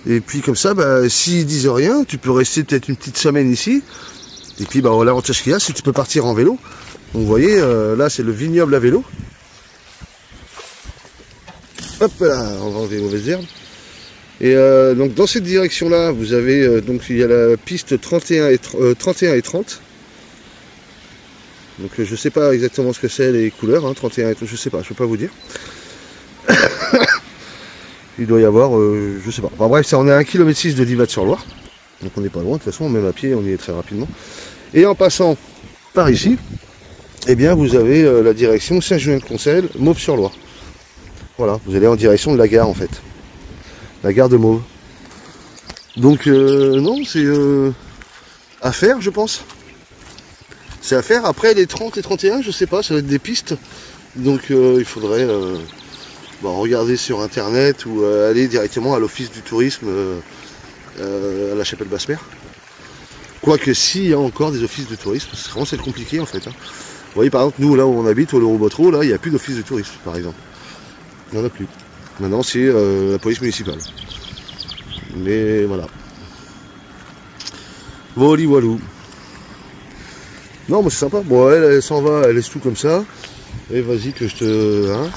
Et puis comme ça, bah, s'ils disent rien, tu peux rester peut-être une petite semaine ici. Et puis bah, l'avantage qu'il y a, c'est que tu peux partir en vélo. Donc vous voyez, là c'est le vignoble à vélo. Hop là, on va enlever les mauvaises herbes. Et donc dans cette direction-là, vous avez, donc il y a la piste 31 et 30. Donc je sais pas exactement ce que c'est les couleurs, hein, 31 et 30, je sais pas, je peux pas vous dire. Il doit y avoir, je sais pas. Enfin, bref, on est à 1,6 km de Livat-sur-Loire. Donc on n'est pas loin, de toute façon, même à pied, on y est très rapidement. Et en passant par ici, eh bien vous avez la direction Saint-Julien-de-Concelles, Mauves-sur-Loire. Voilà, vous allez en direction de la gare en fait. La gare de Mauves. Donc non, c'est à faire je pense. C'est à faire. Après les 30 et 31, je sais pas, ça va être des pistes. Donc il faudrait regarder sur internet ou aller directement à l'office du tourisme à la Chapelle-Basse-Mer. Quoique s'il y a encore des offices de tourisme, c'est vraiment compliqué en fait. Hein. Vous voyez par exemple nous là où on habite, au Lorobotro, là il n'y a plus d'office de tourisme par exemple. Il n'y en a plus. Maintenant c'est la police municipale. Mais voilà. Voli voilou. Non mais c'est sympa. Bon elle s'en va, elle laisse tout comme ça. Et vas-y que je te... Hein.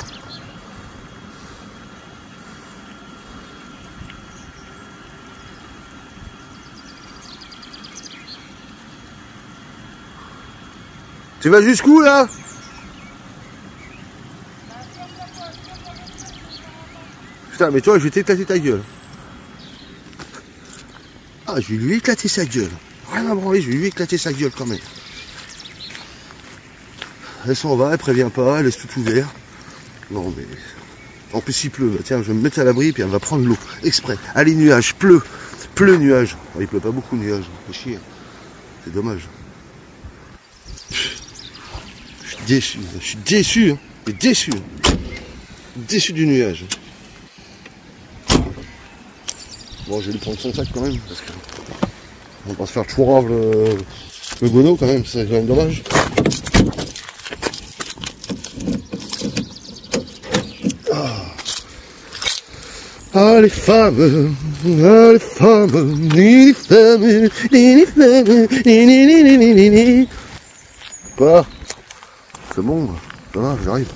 Tu vas jusqu'où là? Putain mais toi je vais t'éclater ta gueule. Ah je vais lui éclater sa gueule. Rien à branler, je vais lui éclater sa gueule quand même. Elle s'en va, elle prévient pas, elle laisse tout ouvert. Non mais... En plus il pleut, tiens je vais me mettre à l'abri et puis elle va prendre l'eau. Exprès. Allez nuage, pleut. Pleut nuage. Bon, il pleut pas beaucoup nuage, c'est chier. C'est dommage. Je suis déçu, hein. Je suis déçu. Déçu du nuage. Bon je vais lui prendre son sac quand même, parce que... On va pas se faire chourave le gono quand même, c'est quand même dommage. Ah les femmes, ni les femmes, ni les femmes, ni. Quoi? C'est bon, ça va, j'arrive.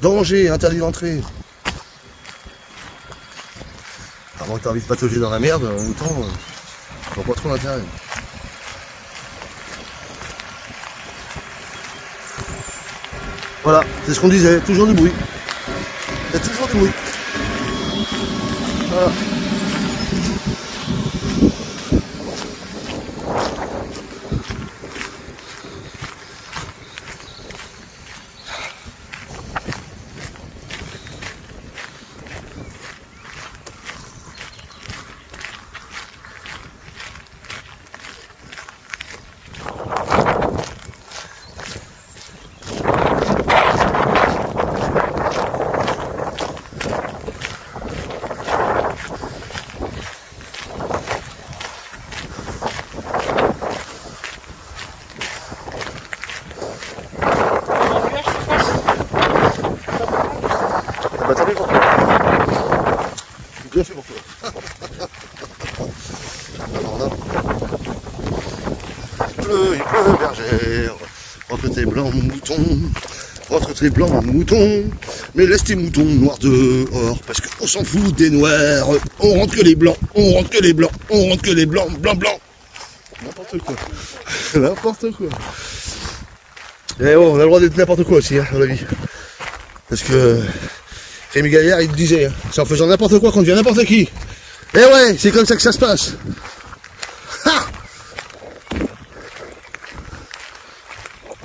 Danger, interdit d'entrée. Avant que t'as envie de patauger dans la merde, autant, je vois pas trop l'intérêt. Voilà, c'est ce qu'on disait, toujours du bruit. Il y a toujours du bruit. Voilà. Bien fait pour toi. Alors là, il pleut, bergère, rentre tes blancs moutons, mais laisse tes moutons noirs dehors, parce qu'on s'en fout des noirs, on rentre que les blancs, on rentre que les blancs, blanc. N'importe quoi. N'importe quoi. Et bon, on a le droit d'être n'importe quoi aussi, hein, dans la vie. Parce que Rémi Gaillard, il disait, hein, c'est en faisant n'importe quoi qu'on devient n'importe qui. Eh ouais, c'est comme ça que ça se passe. Ha!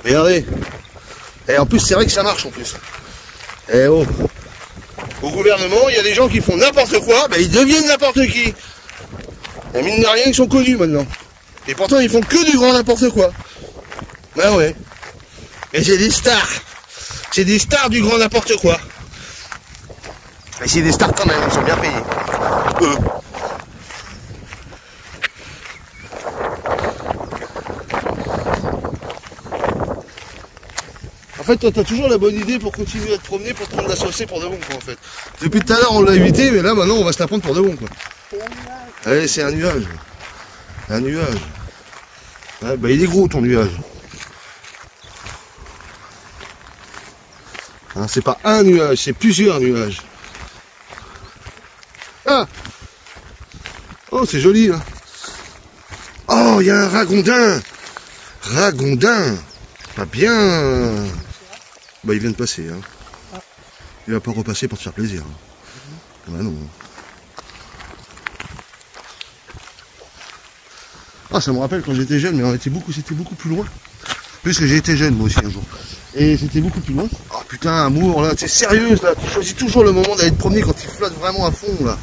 Regardez. Et en plus, c'est vrai que ça marche en plus. Eh oh. Au gouvernement, il y a des gens qui font n'importe quoi, ben ils deviennent n'importe qui. Et mine de rien, ils sont connus maintenant. Et pourtant, ils font que du grand n'importe quoi. Ben ouais. Et c'est des stars. C'est des stars du grand n'importe quoi. Mais c'est des stars quand même, ils sont bien payés. En fait, toi, t'as toujours la bonne idée pour continuer à te promener, pour te prendre la saucée pour de bon, quoi, en fait. Depuis tout à l'heure, on l'a évité, mais là, maintenant, on va se la prendre pour de bon, quoi. Allez, c'est un nuage. Un nuage. Ah, bah, il est gros, ton nuage. Hein, c'est pas un nuage, c'est plusieurs nuages. Ah! Oh, c'est joli, hein. Oh, il y a un ragondin. Ragondin. Pas bien. Bah, il vient de passer, hein. Il va pas repasser pour te faire plaisir. Ah bah non. Ah, ça me rappelle quand j'étais jeune, mais c'était beaucoup plus loin. Plus que j'ai été jeune moi aussi un jour. Et c'était beaucoup plus loin. Ah putain, amour, là, t'es sérieuse là, tu choisis toujours le moment d'aller te promener quand il flotte vraiment à fond là.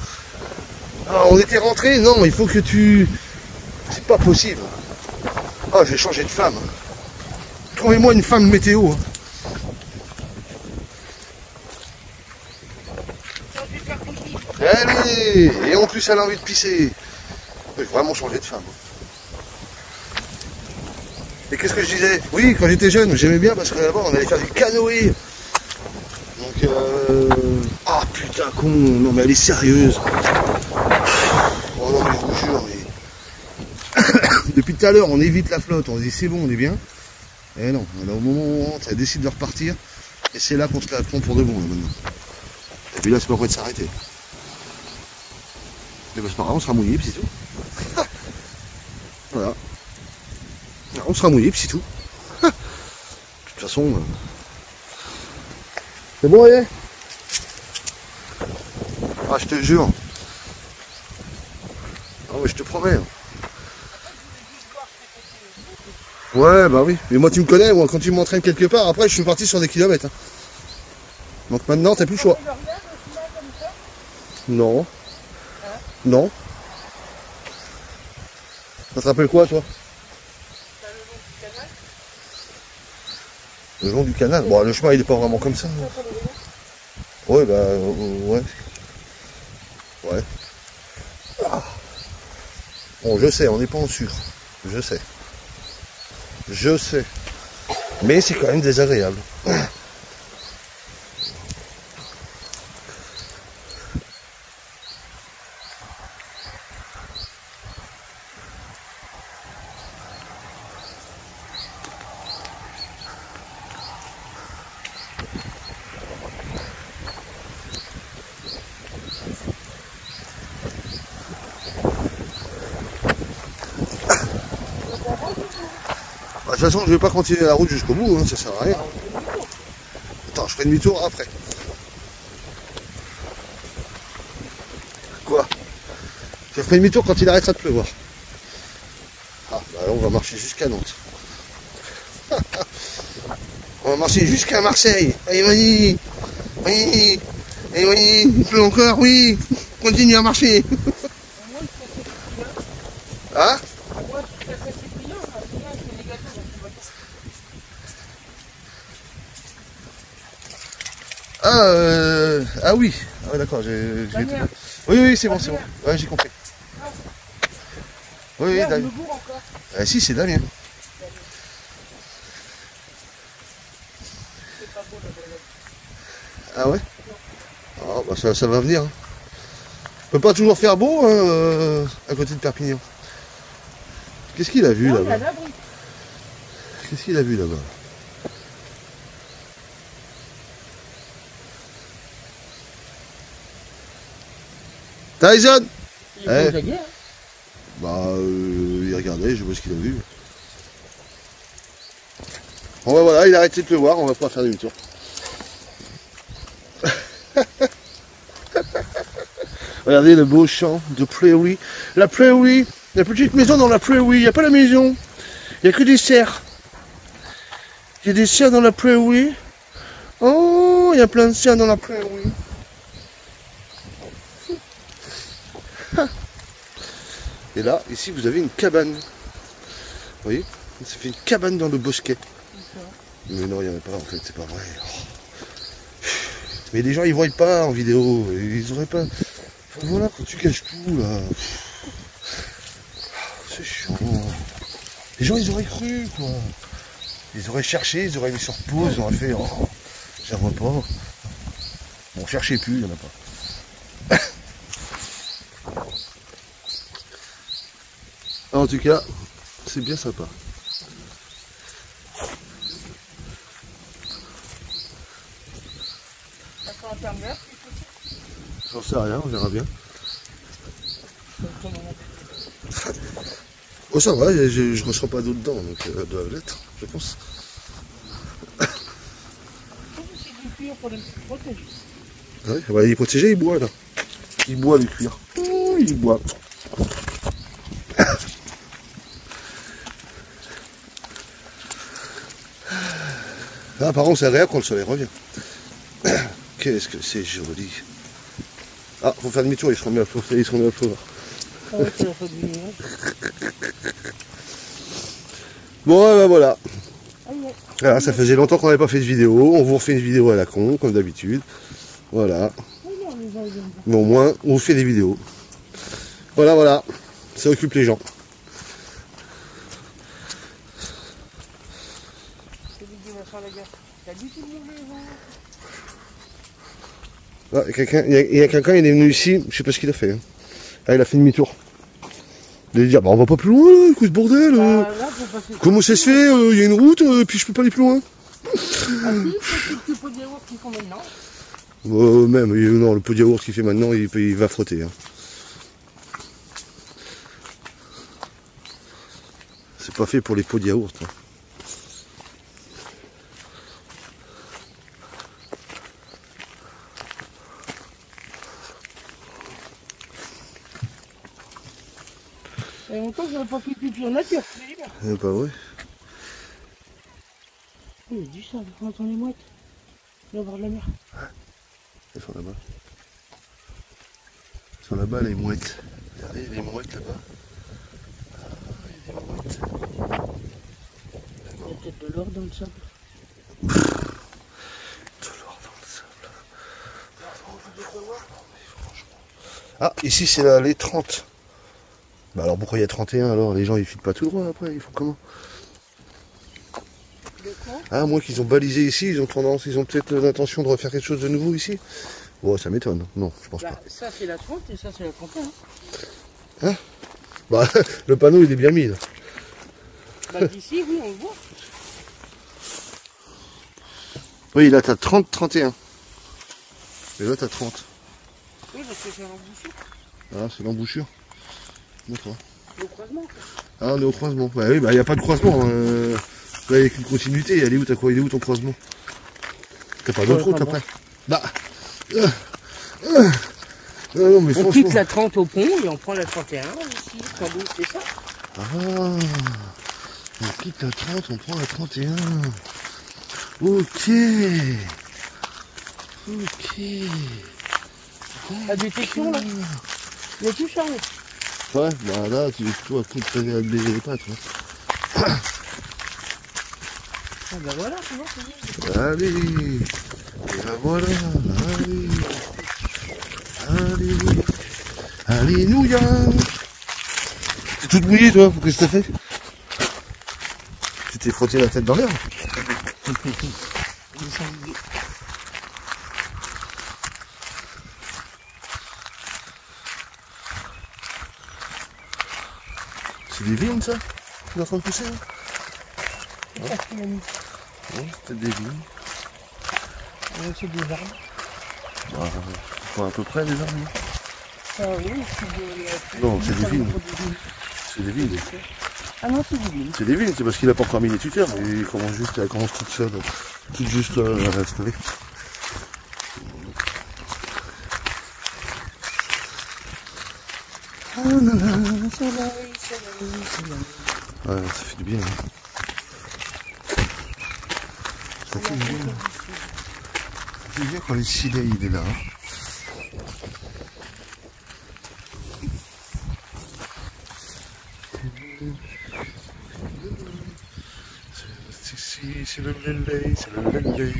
Ah, on était rentrés, non, il faut que tu... C'est pas possible. Ah, je vais changer de femme. Trouvez-moi une femme météo. Allez, et en plus elle a envie de pisser. Je vais vraiment changer de femme. Et qu'est-ce que je disais? Oui, quand j'étais jeune, j'aimais bien parce que là-bas on allait faire du canoë. Donc ah putain con, non mais elle est sérieuse. Oh non mais je vous jure, mais... Depuis tout à l'heure on évite la flotte, on se dit c'est bon, on est bien. Et non, là, au moment où elle décide de repartir, et c'est là qu'on se la prend pour de bon là, maintenant. Et puis là c'est pas prêt de s'arrêter. Mais bah, c'est pas grave, on sera mouillé, puis c'est tout. Voilà. On sera mouillé, puis c'est tout. De toute façon... C'est bon, allez. Ah, je te jure. Ah ouais, je te promets. Ouais, bah oui. Mais moi, tu me connais, moi, quand tu m'entraînes quelque part, après, je suis parti sur des kilomètres. Hein. Donc maintenant, t'as plus le choix. Non. Non. Ça te rappelle quoi, toi? Le long du canal. Bon, le chemin, il est pas vraiment comme ça. Hein. Ouais, bah, ouais. Ouais. Ah. Bon, je sais, on n'est pas en sucre. Je sais. Je sais. Mais c'est quand même désagréable. De toute façon, je vais pas continuer la route jusqu'au bout, hein, ça sert à rien. Attends, je ferai demi-tour après. Quoi? Je ferai demi-tour quand il arrêtera de pleuvoir. Ah, bah là, on va marcher jusqu'à Nantes. On va marcher jusqu'à Marseille. Allez, vas-y. Oui. Et oui, il pleut encore, oui. Continue à marcher. Hein? Ah oui, ah, ouais, d'accord, oui, oui, c'est bon, c'est bon. Ouais, j'ai compris. Oui, oui, Damien. Ah si, c'est Damien. Ah ouais? Ah, bah ça va venir. Hein. On peut pas toujours faire beau hein, à côté de Perpignan. Qu'est-ce qu'il a vu là-bas? Qu'est-ce qu'il a vu là-bas? Tyson! Il est hein. Bah, il regardait, je vois ce qu'il a vu. Bon bah voilà, il a arrêté de pleuvoir, on va pouvoir faire demi-tour. Regardez le beau champ de prairie. La prairie, la petite maison dans la prairie, il n'y a pas la maison. Il n'y a que des cerfs. Il y a des cerfs dans la prairie. Oh, il y a plein de cerfs dans la prairie. Et là, ici, vous avez une cabane. Vous voyez? Ça fait une cabane dans le bosquet. Mais non, il n'y en a pas en fait, c'est pas vrai. Oh. Mais les gens, ils voient pas en vidéo. Ils auraient pas... Enfin, voilà, quand tu caches tout, là... C'est chiant. Les gens, ils auraient cru, quoi. Ils auraient cherché, ils auraient mis sur pause, ils auraient fait... Oh, j'en vois pas. Bon, cherchez plus, il n'y en a pas. En tout cas, c'est bien sympa. J'en sais rien, on verra bien. Oh ça va, je ne ressens pas d'eau dedans, donc elles doivent l'être, je pense. C'est du pur pour le protéger. Ouais, bah, il est protégé, il boit là. Il boit le cuir. Oh, il boit. Ah, par contre, c'est agréable quand le soleil revient. Qu'est-ce que c'est joli. Ah, faut faire demi-tour, ils seront mis à flot. Ils seront mis à flot. Ah ouais, c'est la faute du nuage. Bon, bah voilà. Ah ouais. Voilà, ça faisait longtemps qu'on n'avait pas fait de vidéo. On vous refait une vidéo à la con, comme d'habitude. Voilà. Ah non, les gens, ils aiment bien. Mais au moins, on vous fait des vidéos. Voilà, voilà. Ça occupe les gens. C'est lui qui va faire la gaffe. T'as dit tout le monde les gens. Ah, il y a quelqu'un, il est venu ici, je sais pas ce qu'il a fait. Hein. Ah, il a fait demi-tour. Il a dit, ah, bah, on va pas plus loin, là, quoi, ce bordel. Bah, là, faut passer. Comment ça se fait? Il y a une route, puis je peux pas aller plus loin. Ah si, peut-être que pot de yaourt qu'ils font maintenant. Même, non, le pot de yaourt qu'il fait maintenant, il va frotter. Hein. C'est pas fait pour les pots de yaourt. Hein. Ça fait longtemps que j'aurais pas fait pipi en nature. C'est pas vrai. Il y a du sable, on entend les mouettes. On va voir de la mer. Elles sont là-bas. Elles sont là-bas, les mouettes. Regardez, les mouettes là-bas. Il y a des mouettes. Il y a peut-être de l'or dans le sable. De l'or dans le sable. Ah, ici c'est les 30. Bah alors pourquoi il y a 31 alors? Les gens ils filent pas tout droit après, ils font comment? Ah, moi qu'ils ont balisé ici, ils ont peut-être l'intention de refaire quelque chose de nouveau ici. Oh, ça m'étonne. Non, je pense pas. Ça c'est la 30 et ça c'est la 31. Hein? Bah, le panneau il est bien mis là. Bah d'ici, oui, on le voit. Oui, là t'as 30, 31. Et là t'as 30. Oui, parce que c'est l'embouchure. Ah, c'est l'embouchure. D'accord. Le croisement. Ah, on est au croisement. Bah oui, bah il n'y a pas de croisement. Là, il n'y a qu'une continuité. Elle est où, il est où ton croisement? T'as pas d'autre route après? Bah. Non, mais On quitte la 30 au pont et on prend la 31 ici. C'est ça. Ah, on quitte la 30, on prend la 31. Ok. Ok. La détection là. Il y a tout chargé. Ouais, bah là, toi, tout te fait les pattes. Hein. Ah bah voilà, tu vois, c'est bien. Allez. Et ben voilà. Allez. Allez. Alléluia. T'es toute mouillée, toi, qu'est-ce que t'as fait? Tu t'es frotté la tête dans l'herbe? C'est des vignes, ça? Tu es en train de pousser, là? Oui, peut-être des vignes. C'est des arbres. Bah, faut à peu près des arbres, non? Ah oui, c'est des... Non, c'est des vignes. C'est des vignes. Ah non, c'est des vignes. C'est des vignes, c'est parce qu'il a pas encore mis les tuteurs. Il commence juste, elle commence toute seule. Toute juste à installer. Ah là là. Ouais, ça fait du bien. Hein. Ça fait du bien. Ça fait du bien quand le soleil il est là. Hein. C'est le lélé, c'est le lélé,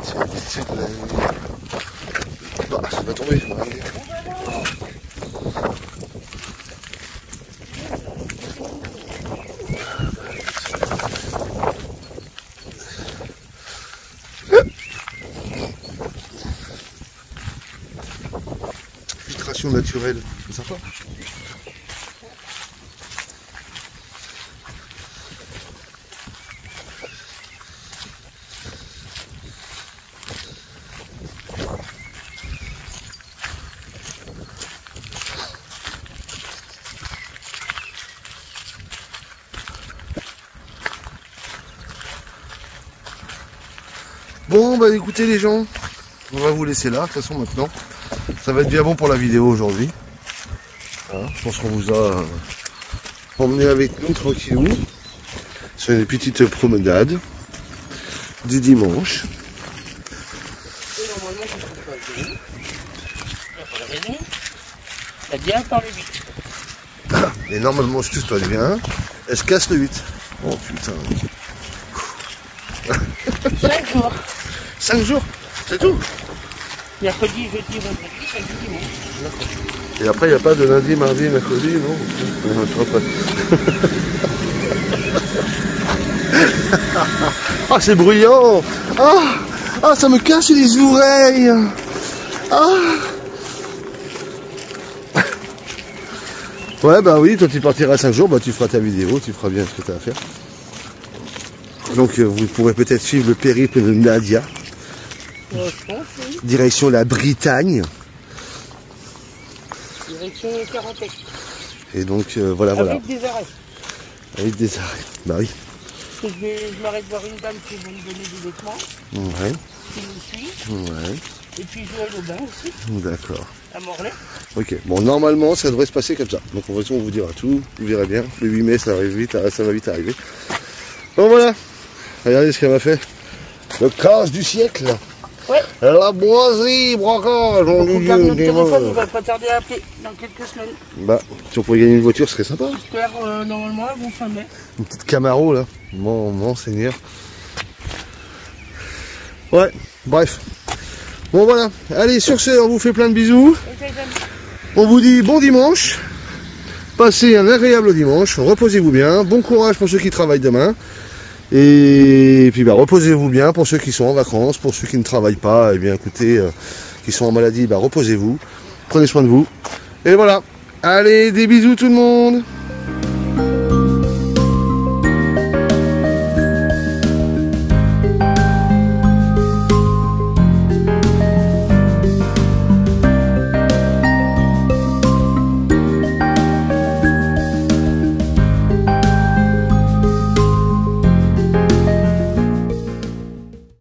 c'est le lélé. Bah, ça va tomber, je vais regarder. Filtration naturelle, c'est sympa. Bon, bah écoutez les gens, on va vous laisser là, de toute façon maintenant. Ça va être bien bon pour la vidéo aujourd'hui. Voilà, je pense qu'on vous a emmené avec nous tranquillou sur une petite promenade du dimanche. Et normalement, je ne trouve pas le vélo. Il n'y a pas de raison. Ça vient par le 8. Et normalement, si tout se passe bien, elle se casse le 8. Oh putain. 5 jours. 5 jours, c'est tout. Mercredi, jeudi, vendredi, samedi, dimanche. Et après, il n'y a pas de lundi, mardi, mercredi, non? Non, je crois pas. Ah, c'est bruyant. Ah, ça me casse les oreilles. Ah. Ouais, bah oui, toi tu partiras 5 jours, bah tu feras ta vidéo, tu feras bien ce que tu as à faire. Donc vous pourrez peut-être suivre le périple de Nadia. Je pense, oui. Direction la Bretagne. Direction Carantec. Et donc voilà, voilà. Avec des arrêts. Avec des arrêts. Bah oui. Parce que je m'arrête voir une dame qui va me donner des vêtements. Ouais. Qui nous suit. Ouais. Et puis Joël Aubin aussi, D'accord. à Morlaix. Ok. Bon, normalement, ça devrait se passer comme ça. Donc en fait, on vous dira tout. Vous verrez bien. Le 8 mai, ça arrive vite. Ça va vite arriver. Bon, voilà. Regardez ce qu'elle m'a fait. Le casse du siècle. Ouais. La boiserie, brocage. On regarde notre téléphone, on va pas tarder à appeler dans quelques semaines. Bah, si on pouvait gagner une voiture, ce serait sympa. J'espère normalement avant fin mai. Une petite Camaro, là. Mon seigneur. Ouais, bref. Bon, voilà. Allez, sur ce, on vous fait plein de bisous. On vous dit bon dimanche. Passez un agréable dimanche. Reposez-vous bien. Bon courage pour ceux qui travaillent demain. Et puis, bah, reposez-vous bien pour ceux qui sont en vacances. Pour ceux qui ne travaillent pas, eh bien, écoutez, qui sont en maladie, bah, reposez-vous. Prenez soin de vous. Et voilà. Allez, des bisous tout le monde.